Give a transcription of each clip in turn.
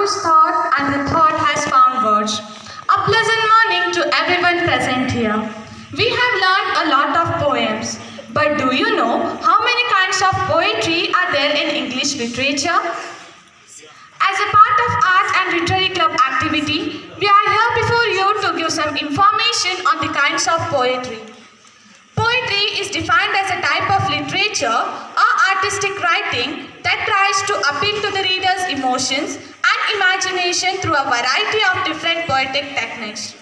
is thought and the thought has found words. A pleasant morning to everyone present here. We have learned a lot of poems, but do you know how many kinds of poetry are there in English literature? As a part of Art and Literary Club activity, we are here before you to give some information on the kinds of poetry. Poetry is defined as a type of literature or artistic writing that tries to appeal to the reader's emotions and imagination through a variety of different poetic techniques.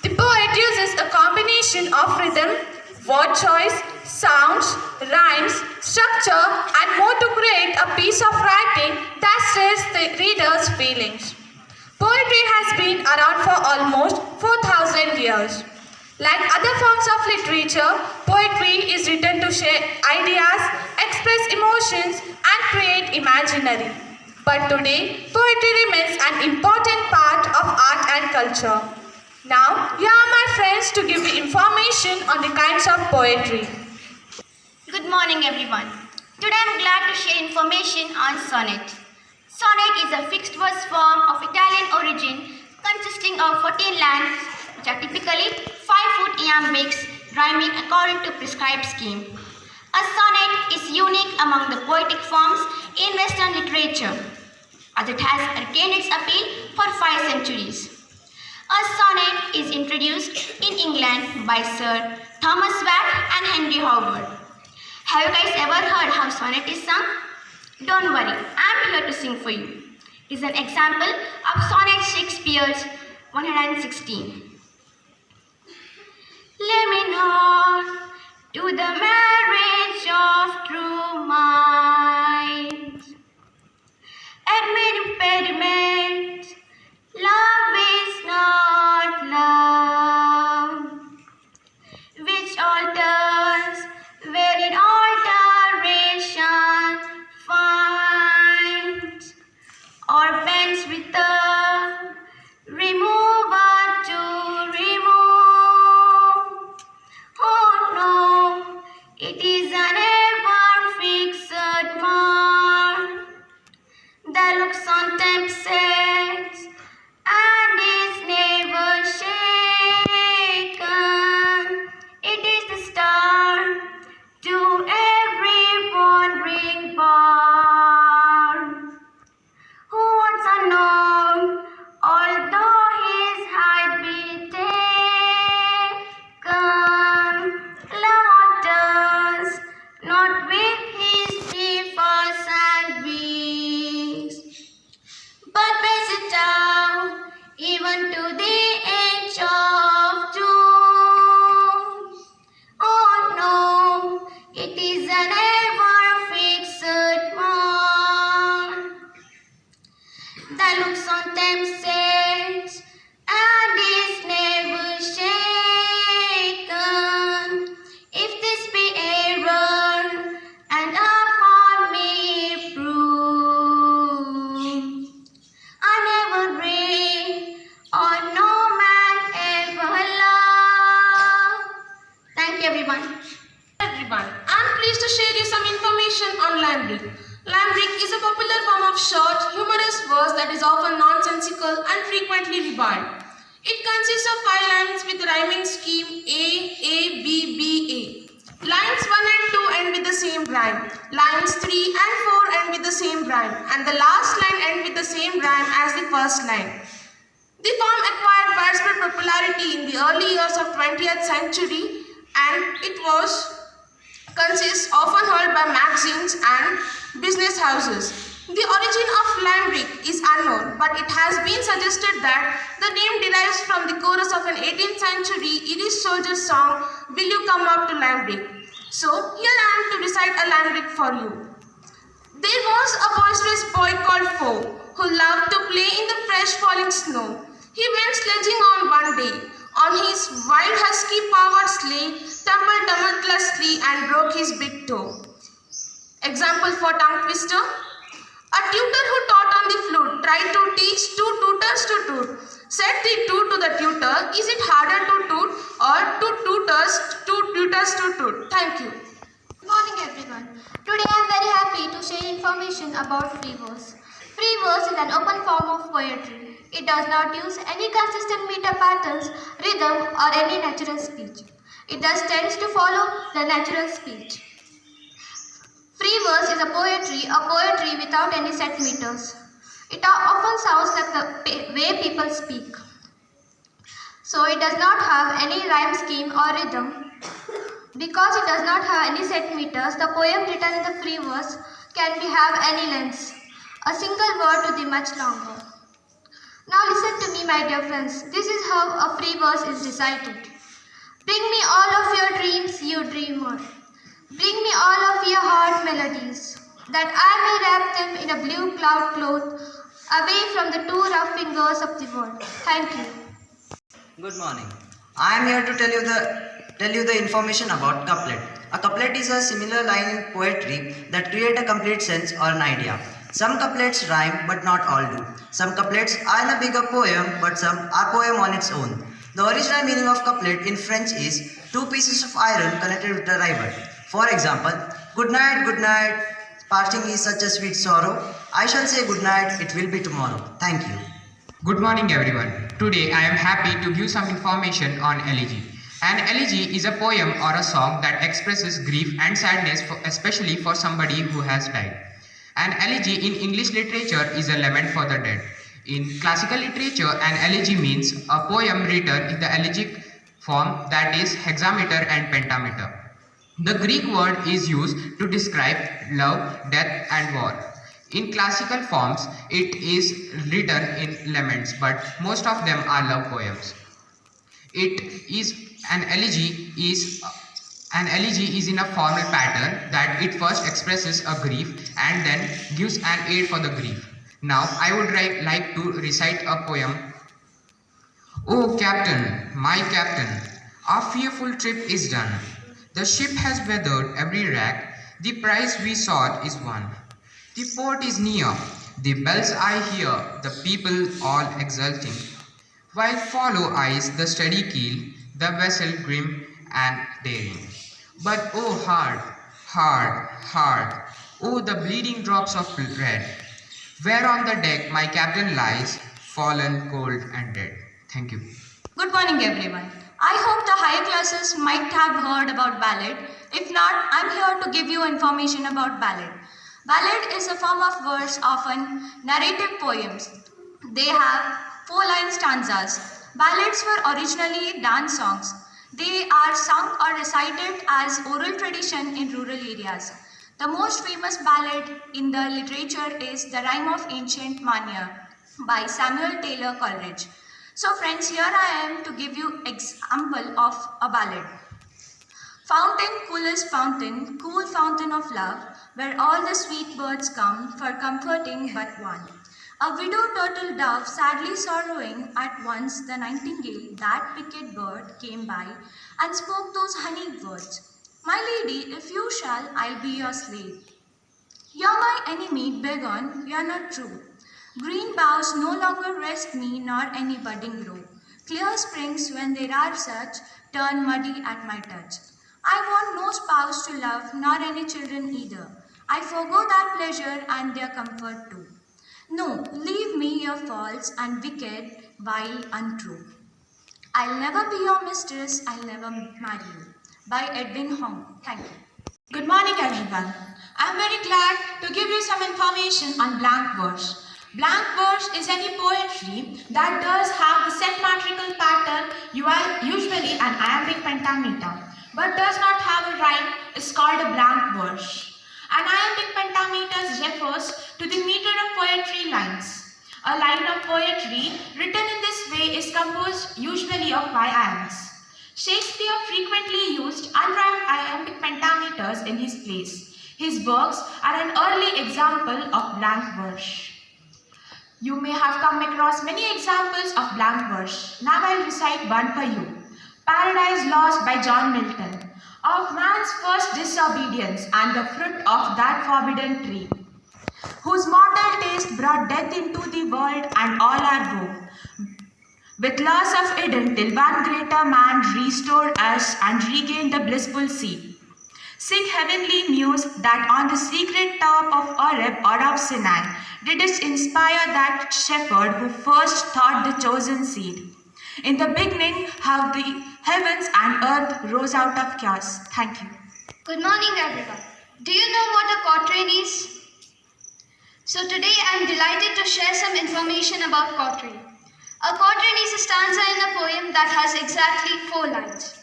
The poet uses a combination of rhythm, word choice, sounds, rhymes, structure, and more to create a piece of writing that stirs the reader's feelings. Poetry has been around for almost 4,000 years. Like other forms of literature, poetry is written to share ideas, express emotions, and create imaginary. But today, poetry remains an important part of art and culture. Now, here are my friends to give you information on the kinds of poetry. Good morning, everyone. Today I am glad to share information on sonnet. Sonnet is a fixed verse form of Italian origin consisting of 14 lines, which are typically 5-foot iambics rhyming according to prescribed scheme. A sonnet is unique among the poetic forms in Western literature, as it has retained its appeal for 5 centuries. A sonnet is introduced in England by Sir Thomas Watt and Henry Howard. Have you guys ever heard how sonnet is sung? Don't worry, I am here to sing for you. It is an example of Sonnet Shakespeare's 116. Let me not to the marriage of true minds. Admit impediment, love is not love, which alters wherein alteration finds, or bends with the remover to remove. Oh no, it is an ever fixed mark that looks on tempest and is never shaken. It is the star to every wandering barn, who once unknown, although his height be taken, love alters not with his fevers and weeks, but brings it down even to the age of doom. Oh no, it is an ever fixed mark that looks on tempest and is never shaken. If this be error and upon me prove, I never read or no man ever loved. Thank you, everyone. Everyone, I am pleased to share you some information on limerick. Limerick is a popular form of short, humorous verse that is often nonsensical and frequently ribald. It consists of 5 lines with rhyming scheme A, B, A. Lines 1 and 2 end with the same rhyme. Lines 3 and 4 end with the same rhyme. And the last line end with the same rhyme as the first line. The form acquired widespread popularity in the early years of 20th century, and it was often heard by magazines and business houses. The origin of limerick is unknown, but it has been suggested that the name derives from the chorus of an 18th century Irish soldier song, Will You Come Out to Limerick? So, here I am to recite a limerick for you. There was a boisterous boy called Foe, who loved to play in the fresh falling snow. He went sledging on one day. On his wild husky-powered sleigh, tumbled tumultuously and broke his big toe. Example for tongue twister. A tutor who taught on the flute tried to teach 2 tutors to toot. Said the toot to the tutor, is it harder to toot or 2 tutors to toot? Thank you. Good morning, everyone. Today I am very happy to share information about free verse. Free verse is an open form of poetry. It does not use any consistent meter patterns, rhythm, or any natural speech. It thus tends to follow the natural speech. Free verse is a poetry without any set meters. It often sounds like the way people speak. So it does not have any rhyme scheme or rhythm. Because it does not have any set meters, the poem written in the free verse can have any lengths. A single word to the much longer. Now listen to me, my dear friends. This is how a free verse is recited. Bring me all of your dreams, you dreamer. Bring me all of your heart melodies, that I may wrap them in a blue cloud cloth, away from the too rough fingers of the world. Thank you. Good morning. I am here to tell you the information about couplet. A couplet is a similar line in poetry that create a complete sense or an idea. Some couplets rhyme, but not all do. Some couplets are in a bigger poem, but some are poem on its own. The original meaning of couplet in French is two pieces of iron connected with a rival. For example, good night, parting is such a sweet sorrow. I shall say good night, it will be tomorrow. Thank you. Good morning everyone. Today I am happy to give some information on elegy. An elegy is a poem or a song that expresses grief and sadness especially for somebody who has died. An elegy in English literature is a lament for the dead. In classical literature, an elegy means a poem written in the elegiac form, that is hexameter and pentameter. The Greek word is used to describe love, death and war. In classical forms, it is written in laments, but most of them are love poems. An elegy is in a formal pattern that it first expresses a grief and then gives an aid for the grief. Now I would like to recite a poem. Oh Captain, my Captain, our fearful trip is done. The ship has weathered every wreck, the prize we sought is won. The port is near, the bells I hear, the people all exulting. While follow eyes the steady keel, the vessel grim and daring. But oh hard, oh the bleeding drops of red, where on the deck my captain lies, fallen cold and dead. Thank you. Good morning everyone. I hope the higher classes might have heard about ballad. If not, I'm here to give you information about ballad. Ballad is a form of verse, often narrative poems. They have 4-line stanzas. Ballads were originally dance songs. They are sung or recited as oral tradition in rural areas. The most famous ballad in the literature is The Rime of Ancient Mania by Samuel Taylor Coleridge. So friends, here I am to give you example of a ballad. Fountain, coolest fountain, cool fountain of love, where all the sweet birds come for comforting but one. A widow turtle dove, sadly sorrowing, at once the nightingale, that wicked bird, came by and spoke those honeyed words. My lady, if you shall, I'll be your slave. You're my enemy, begone, you're not true. Green boughs no longer rest me, nor any budding grove. Clear springs, when there are such, turn muddy at my touch. I want no spouse to love, nor any children either. I forego that pleasure and their comfort too. No, leave me your false and wicked, vile, untrue. I'll never be your mistress, I'll never marry you. By Edwin Hong. Thank you. Good morning everyone. I'm very glad to give you some information on blank verse. Blank verse is any poetry that does have the set metrical pattern, usually an iambic pentameter, but does not have a rhyme, is called a blank verse. An iambic pentameter refers to the meter of poetry lines. A line of poetry written in this way is composed usually of 5 iambs. Shakespeare frequently used unrhymed iambic pentameters in his plays. His works are an early example of blank verse. You may have come across many examples of blank verse. Now I'll recite one for you. Paradise Lost by John Milton. Of man's first disobedience and the fruit of that forbidden tree, whose mortal taste brought death into the world and all our woe. With loss of Eden till one greater man restored us and regained the blissful sea. Sing heavenly muse that on the secret top of Oreb or of Sinai didst inspire that shepherd who first taught the chosen seed. In the beginning, how the heavens and earth rose out of chaos. Thank you. Good morning, everyone. Do you know what a quatrain is? So today I am delighted to share some information about quatrain. A quatrain is a stanza in a poem that has exactly 4 lines.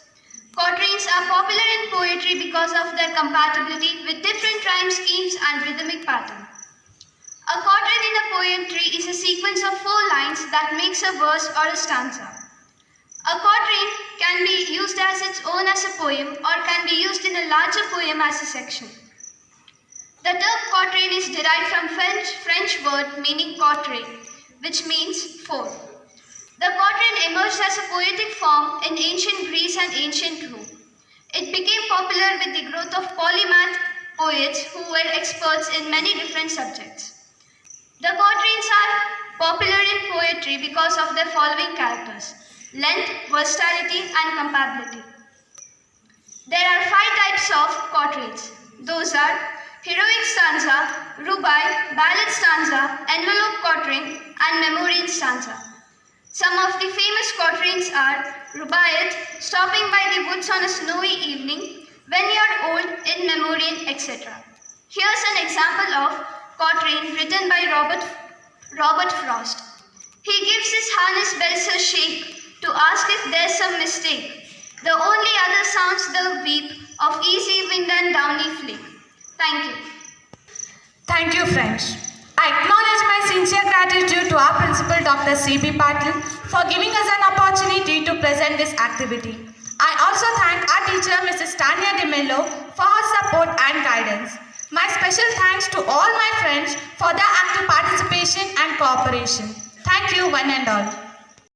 Quatrains are popular in poetry because of their compatibility with different rhyme schemes and rhythmic pattern. A quatrain in a poetry is a sequence of 4 lines that makes a verse or a stanza. A quatrain can be used as its own as a poem or can be used in a larger poem as a section. The term quatrain is derived from French word meaning quatrain, which means 4. The quatrain emerged as a poetic form in ancient Greece and ancient Rome. It became popular with the growth of polymath poets who were experts in many different subjects. The quatrains are popular in poetry because of their following characters: length, versatility, and compatibility. There are 5 types of quatrains. Those are heroic stanza, rubai, ballad stanza, envelope quatrain, and memorial stanza. Some of the famous quatrains are Rubaiyat, stopping by the woods on a snowy evening, when you're old, in memorial, etc. Here's an example of quatrain written by Robert Frost. He gives his harness bells a shake to ask if there's some mistake. The only other sounds the weep of easy wind and downy flake. Thank you. Thank you, friends. I acknowledge my sincere gratitude to our principal, Dr. C.B. Patil, for giving us an opportunity to present this activity. I also thank our teacher, Mrs. Tanya DeMello, for her support and guidance. My special thanks to all my friends for their active participation and cooperation. Thank you, one and all.